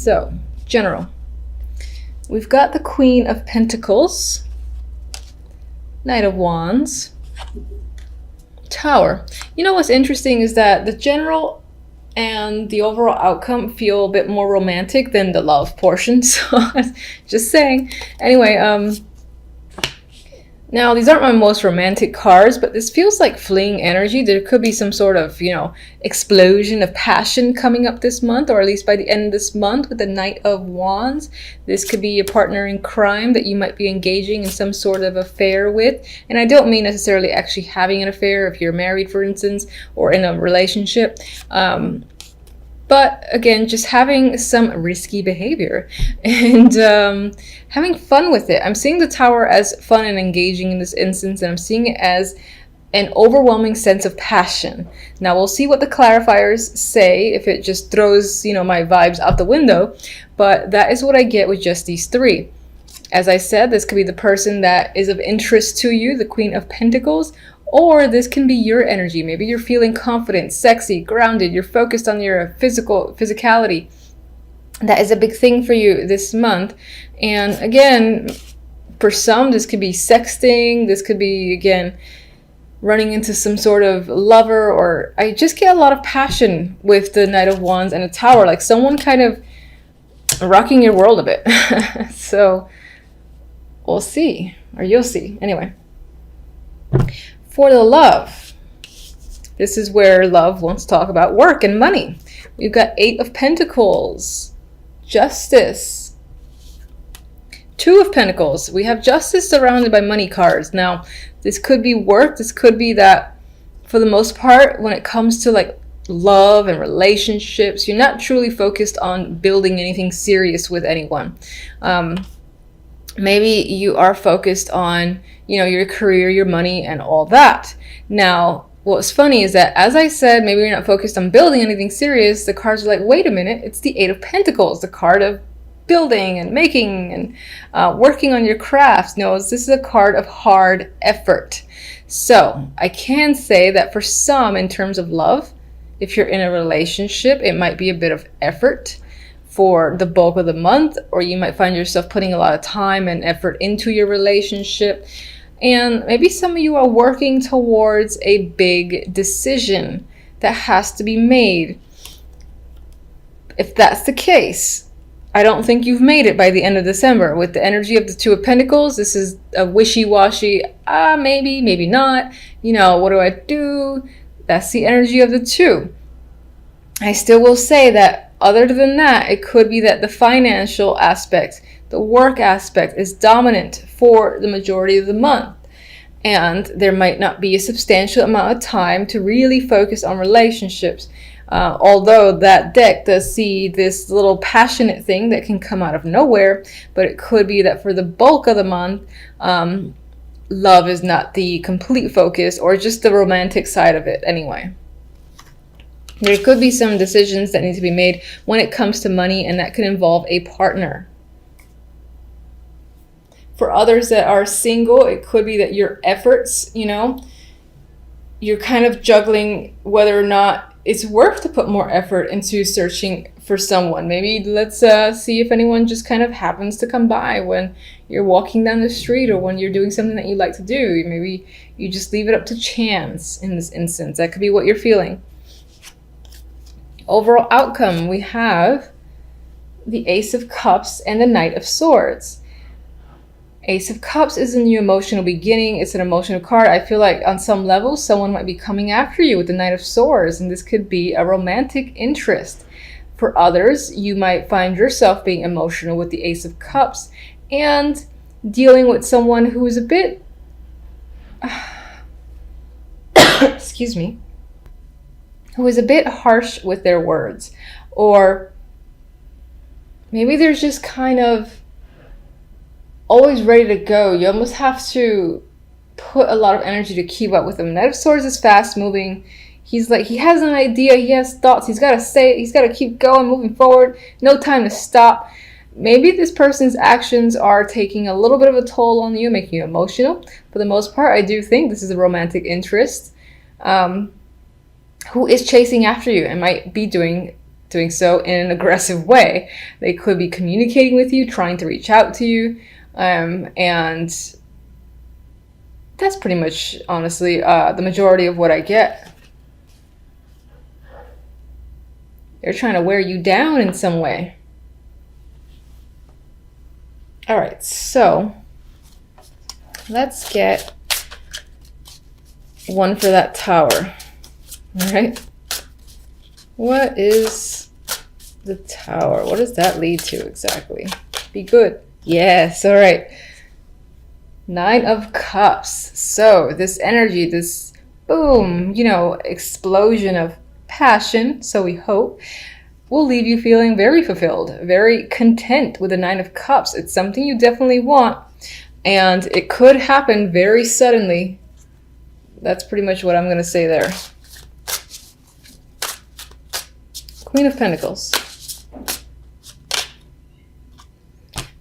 So, general. We've got the Queen of Pentacles, Knight of Wands, Tower. You know what's interesting is that the general and the overall outcome feel a bit more romantic than the love portion. So, just saying. Anyway, now, these aren't my most romantic cards, but this feels like fleeing energy. There could be some sort of, explosion of passion coming up this month, or at least by the end of this month with the Knight of Wands. This could be a partner in crime that you might be engaging in some sort of affair with. And I don't mean necessarily actually having an affair if you're married, for instance, or in a relationship. But again, just having some risky behavior and having fun with it. I'm seeing the Tower as fun and engaging in this instance, and I'm seeing it as an overwhelming sense of passion. Now, we'll see what the clarifiers say, if it just throws, my vibes out the window. But that is what I get with just these three. As I said, this could be the person that is of interest to you, the Queen of Pentacles, or this can be your energy. Maybe you're feeling confident, sexy, grounded. You're focused on your physicality. That is a big thing for you this month. And again, for some, this could be sexting. This could be, again, running into some sort of lover. Or I just get a lot of passion with the Knight of Wands and a Tower. Like someone kind of rocking your world a bit. So we'll see. Or you'll see. Anyway. For the love, this is where love wants to talk about work and money. We've got 8 of Pentacles, Justice, 2 of Pentacles. We have Justice surrounded by money cards. Now, this could be work. This could be that, for the most part, when it comes to like love and relationships, you're not truly focused on building anything serious with anyone. Maybe you are focused on, your career, your money, and all that. Now, what's funny is that, as I said, maybe you're not focused on building anything serious. The cards are like, wait a minute, it's the 8 of Pentacles, the card of building and making and working on your crafts. No, this is a card of hard effort. So I can say that for some, in terms of love, if you're in a relationship, it might be a bit of effort for the bulk of the month, or you might find yourself putting a lot of time and effort into your relationship. And maybe some of you are working towards a big decision that has to be made. If that's the case, I don't think you've made it by the end of December. With the energy of the 2 of Pentacles, this is a wishy-washy, maybe, maybe not. What do I do? That's the energy of the 2. I still will say that other than that, it could be that the financial aspect, the work aspect is dominant for the majority of the month. And there might not be a substantial amount of time to really focus on relationships. Although that deck does see this little passionate thing that can come out of nowhere. But it could be that for the bulk of the month, love is not the complete focus, or just the romantic side of it anyway. There could be some decisions that need to be made when it comes to money, and that could involve a partner. For others that are single, it could be that your efforts, you're kind of juggling whether or not it's worth to put more effort into searching for someone. Maybe let's see if anyone just kind of happens to come by when you're walking down the street, or when you're doing something that you like to do. Maybe you just leave it up to chance in this instance. That could be what you're feeling. Overall outcome, we have the Ace of Cups and the Knight of Swords. Ace of Cups is a new emotional beginning. It's an emotional card. I feel like on some level, someone might be coming after you with the Knight of Swords, and this could be a romantic interest. For others, you might find yourself being emotional with the Ace of Cups and dealing with someone who is a bit, excuse me, who is a bit harsh with their words. Or maybe they're just kind of always ready to go. You almost have to put a lot of energy to keep up with them. Knight of Swords is fast moving. He's like, he has an idea, he has thoughts, he's got to say it, he's got to keep going, moving forward, no time to stop. Maybe this person's actions are taking a little bit of a toll on you, making you emotional. For the most part, I do think this is a romantic interest who is chasing after you and might be doing doing so in an aggressive way. They could be communicating with you, trying to reach out to you, and that's pretty much, honestly, the majority of what I get. They're trying to wear you down in some way. All right, so let's get one for that Tower. All right. What is the Tower? What does that lead to exactly? Be good. Yes. All right. 9 of Cups. So this energy, this boom, explosion of passion, so we hope, will leave you feeling very fulfilled, very content with the 9 of Cups. It's something you definitely want, and it could happen very suddenly. That's pretty much what I'm going to say there. Queen of Pentacles.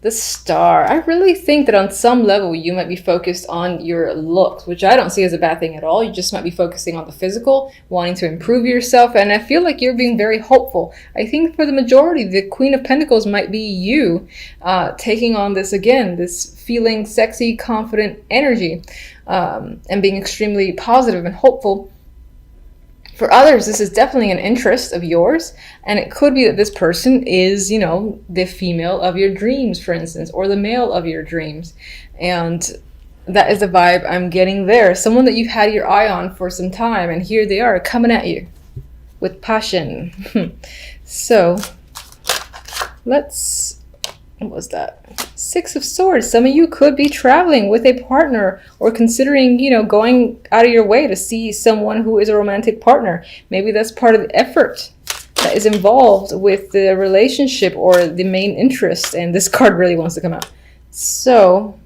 The Star. I really think that on some level you might be focused on your looks, which I don't see as a bad thing at all. You just might be focusing on the physical, wanting to improve yourself, and I feel like you're being very hopeful. I think for the majority, the Queen of Pentacles might be you taking on this again, this feeling sexy, confident energy, and being extremely positive and hopeful. For others, this is definitely an interest of yours, and it could be that this person is, the female of your dreams, for instance, or the male of your dreams. And that is the vibe I'm getting there. Someone that you've had your eye on for some time, and here they are coming at you with passion. So what was that? 6 of Swords. Some of you could be traveling with a partner or considering, going out of your way to see someone who is a romantic partner. Maybe that's part of the effort that is involved with the relationship or the main interest. And this card really wants to come out. So,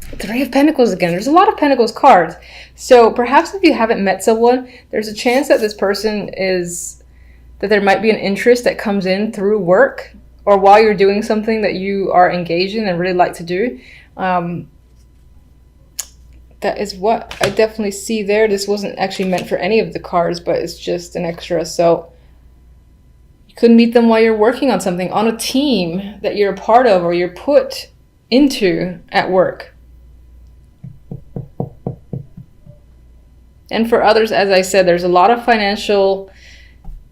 3 of Pentacles again. There's a lot of Pentacles cards. So perhaps if you haven't met someone, there's a chance that this person that there might be an interest that comes in through work, or while you're doing something that you are engaged in and really like to do. That is what I definitely see there. This wasn't actually meant for any of the cards, but it's just an extra. So you could meet them while you're working on something, on a team that you're a part of or you're put into at work. And for others, as I said, there's a lot of financial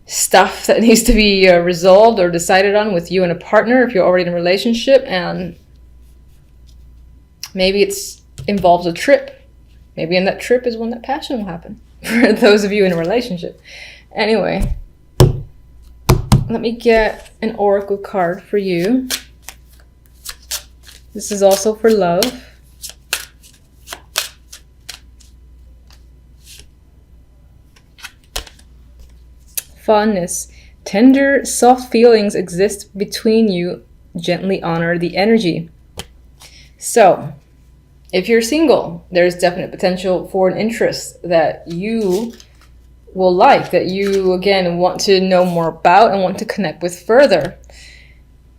stuff that needs to be resolved or decided on with you and a partner if you're already in a relationship, and maybe it's involves a trip. Maybe in that trip is when that passion will happen for those of you in a relationship. Anyway, let me get an oracle card for you. This is also for love. Fondness. Tender, soft feelings exist between you. Gently honor the energy. So, if you're single, there's definite potential for an interest that you will like, that you, again, want to know more about and want to connect with further.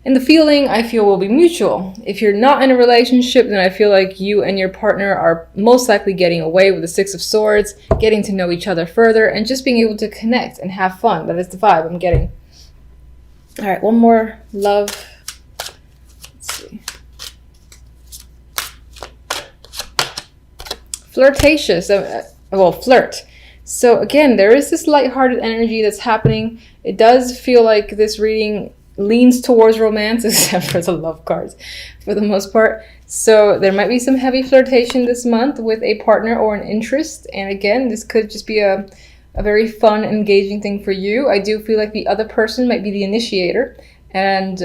And the feeling, I feel, will be mutual. If you're not in a relationship, then I feel like you and your partner are most likely getting away with the 6 of Swords, getting to know each other further, and just being able to connect and have fun. That is the vibe I'm getting. All right, one more. Love. Let's see. Flirtatious. Flirt. So again, there is this lighthearted energy that's happening. It does feel like this reading leans towards romance, except for the love cards for the most part. So there might be some heavy flirtation this month with a partner or an interest. And again, this could just be a very fun, engaging thing for you. I do feel like the other person might be the initiator and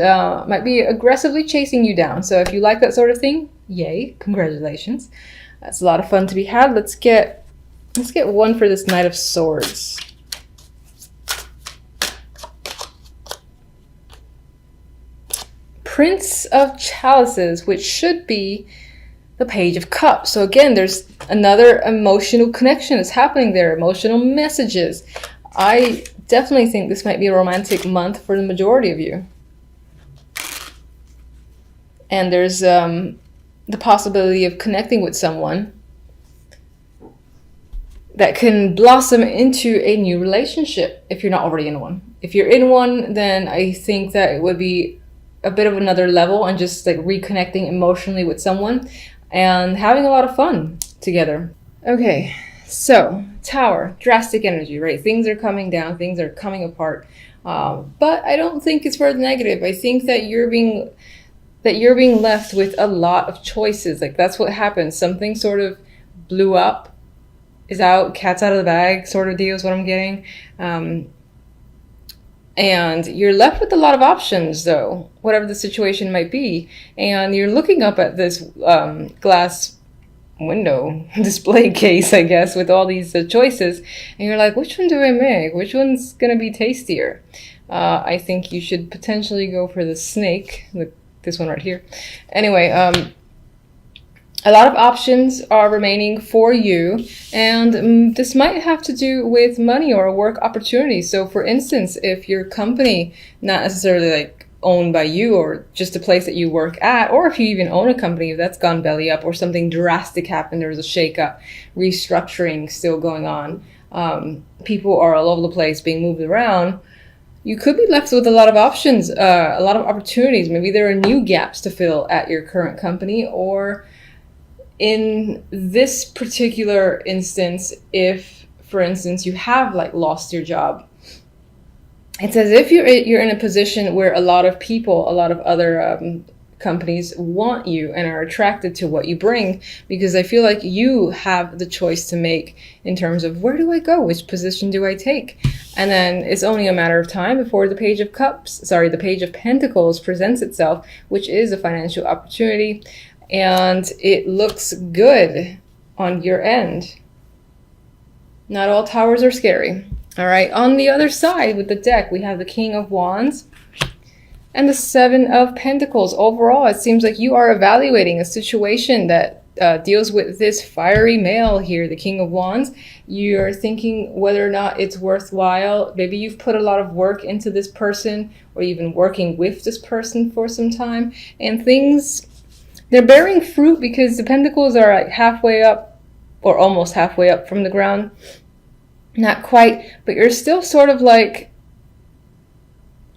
might be aggressively chasing you down. So if you like that sort of thing, yay, congratulations. That's a lot of fun to be had. Let's get one for this Knight of Swords. Prince of Chalices, which should be the Page of Cups. So again, there's another emotional connection that's happening there, emotional messages. I definitely think this might be a romantic month for the majority of you. And there's the possibility of connecting with someone that can blossom into a new relationship if you're not already in one. If you're in one, then I think that it would be a bit of another level and just like reconnecting emotionally with someone and having a lot of fun together. Okay, so Tower, drastic energy, right? Things are coming down, things are coming apart. But I don't think it's for the negative. I think that you're being left with a lot of choices. Like that's what happens. Something sort of blew up, is out, cat's out of the bag sort of deal is what I'm getting. And you're left with a lot of options though, whatever the situation might be. And you're looking up at this glass window display case, I guess, with all these choices. And you're like, which one do I make? Which one's going to be tastier? I think you should potentially go for the snake, this one right here. Anyway, a lot of options are remaining for you, and this might have to do with money or a work opportunity. So for instance, if your company, not necessarily like owned by you or just a place that you work at, or if you even own a company that's gone belly up or something drastic happened, there was a shakeup, restructuring still going on, people are all over the place being moved around, you could be left with a lot of options, a lot of opportunities. Maybe there are new gaps to fill at your current company, or in this particular instance, if, for instance, you have like lost your job, it's as if you're in a position where a lot of people, a lot of other companies want you and are attracted to what you bring, because I feel like you have the choice to make in terms of where do I go, which position do I take, and then it's only a matter of time before the Page of Pentacles presents itself, which is a financial opportunity, and it looks good on your end. Not all towers are scary. All right, on the other side with the deck, we have the King of Wands and the Seven of Pentacles. Overall, it seems like you are evaluating a situation that deals with this fiery male here, the King of Wands. You're thinking whether or not it's worthwhile. Maybe you've put a lot of work into this person, or you've been working with this person for some time, and things, they're bearing fruit because the Pentacles are like halfway up or almost halfway up from the ground. Not quite, but you're still sort of like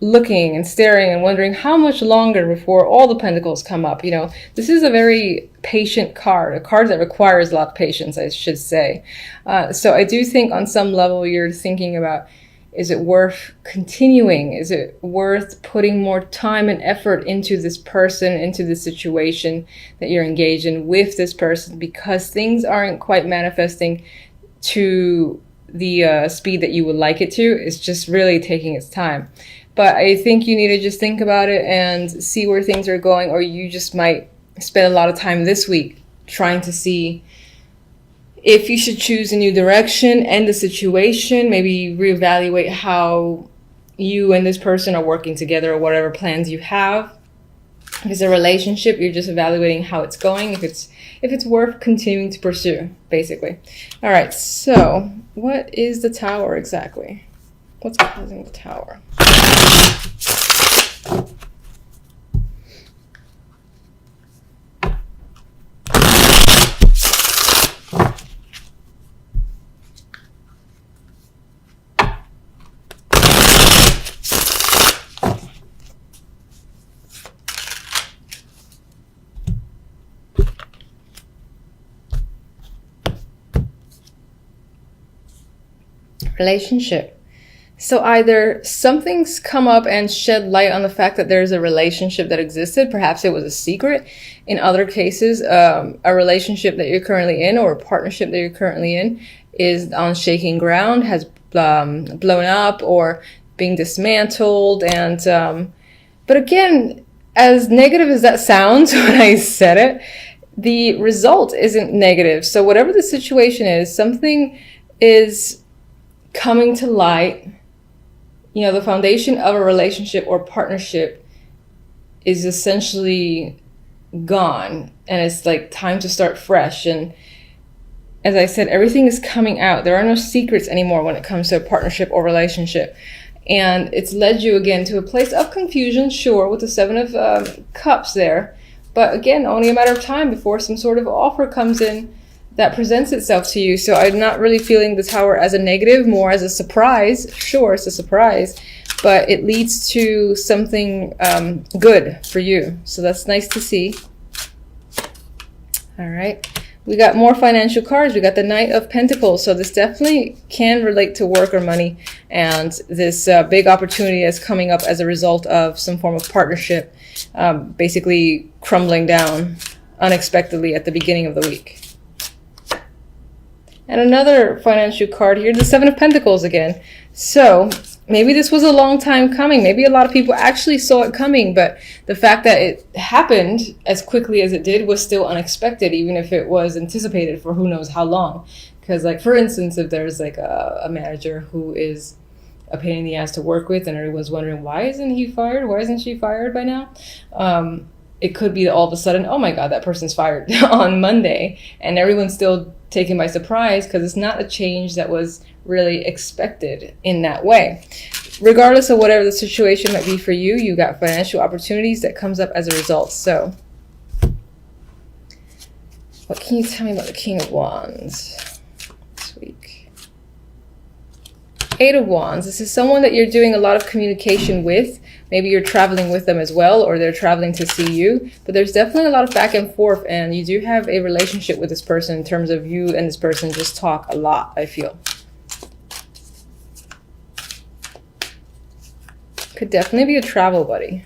looking and staring and wondering how much longer before all the pentacles come up. You know, this is a very patient card, a card that requires a lot of patience, I should say. So I do think on some level you're thinking about, is it worth continuing? Is it worth putting more time and effort into this person, into the situation that you're engaged in with this person, because things aren't quite manifesting to the speed that you would like it to. It's just really taking its time. But I think you need to just think about it and see where things are going, or you just might spend a lot of time this week trying to see if you should choose a new direction, end the situation, maybe reevaluate how you and this person are working together, or whatever plans you have. If it's a relationship, you're just evaluating how it's going, if it's worth continuing to pursue, basically. All right, so what is the Tower exactly? What's causing the Tower? Relationship. So either something's come up and shed light on the fact that there's a relationship that existed. Perhaps it was a secret. In other cases, a relationship that you're currently in, or a partnership that you're currently in, is on shaking ground, has blown up or being dismantled. And but again, as negative as that sounds when I said it, the result isn't negative. So whatever the situation is, something is coming to light. You know, the foundation of a relationship or partnership is essentially gone, and it's like time to start fresh. And as I said, everything is coming out. There are no secrets anymore when it comes to a partnership or relationship. And it's led you again to a place of confusion, sure, with the Seven of Cups there. But again, only a matter of time before some sort of offer comes in that presents itself to you. So I'm not really feeling the Tower as a negative, more as a surprise. Sure, it's a surprise, but it leads to something good for you. So that's nice to see. All right. We got more financial cards. We got the Knight of Pentacles. So this definitely can relate to work or money. And this big opportunity is coming up as a result of some form of partnership, basically crumbling down unexpectedly at the beginning of the week. And another financial card here, the Seven of Pentacles again. So maybe this was a long time coming. Maybe a lot of people actually saw it coming, but the fact that it happened as quickly as it did was still unexpected, even if it was anticipated for who knows how long. Because, like, for instance, if there's like a manager who is a pain in the ass to work with and everyone's wondering, why isn't he fired? Why isn't she fired by now? It could be that all of a sudden, oh my God, that person's fired on Monday, and everyone's still taken by surprise because it's not a change that was really expected in that way. Regardless of whatever the situation might be for you, you got financial opportunities that comes up as a result. So what can you tell me about the King of Wands this week? Eight of Wands. This is someone that you're doing a lot of communication with. Maybe you're traveling with them as well, or they're traveling to see you. But there's definitely a lot of back and forth, and you do have a relationship with this person in terms of you and this person just talk a lot, I feel. Could definitely be a travel buddy.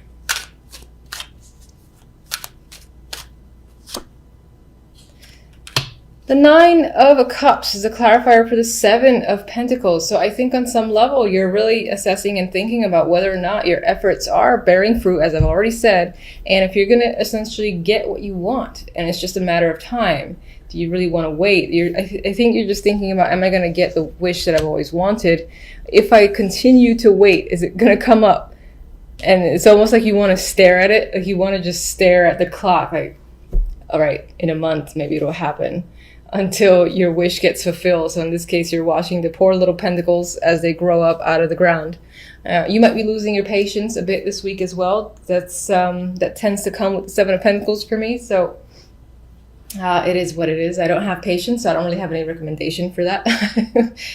The Nine of Cups is a clarifier for the Seven of Pentacles. So I think on some level, you're really assessing and thinking about whether or not your efforts are bearing fruit, as I've already said. And if you're going to essentially get what you want, and it's just a matter of time, do you really want to wait? I think you're just thinking about, am I going to get the wish that I've always wanted? If I continue to wait, is it going to come up? And it's almost like you want to stare at it. Like you want to just stare at the clock. Like, all right, in a month, maybe it'll happen, until your wish gets fulfilled. So in this case, you're watching the poor little pentacles as they grow up out of the ground. You might be losing your patience a bit this week as well. That tends to come with the Seven of Pentacles for me. So it is what it is. I don't have patience, so I don't really have any recommendation for that.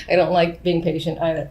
I don't like being patient either.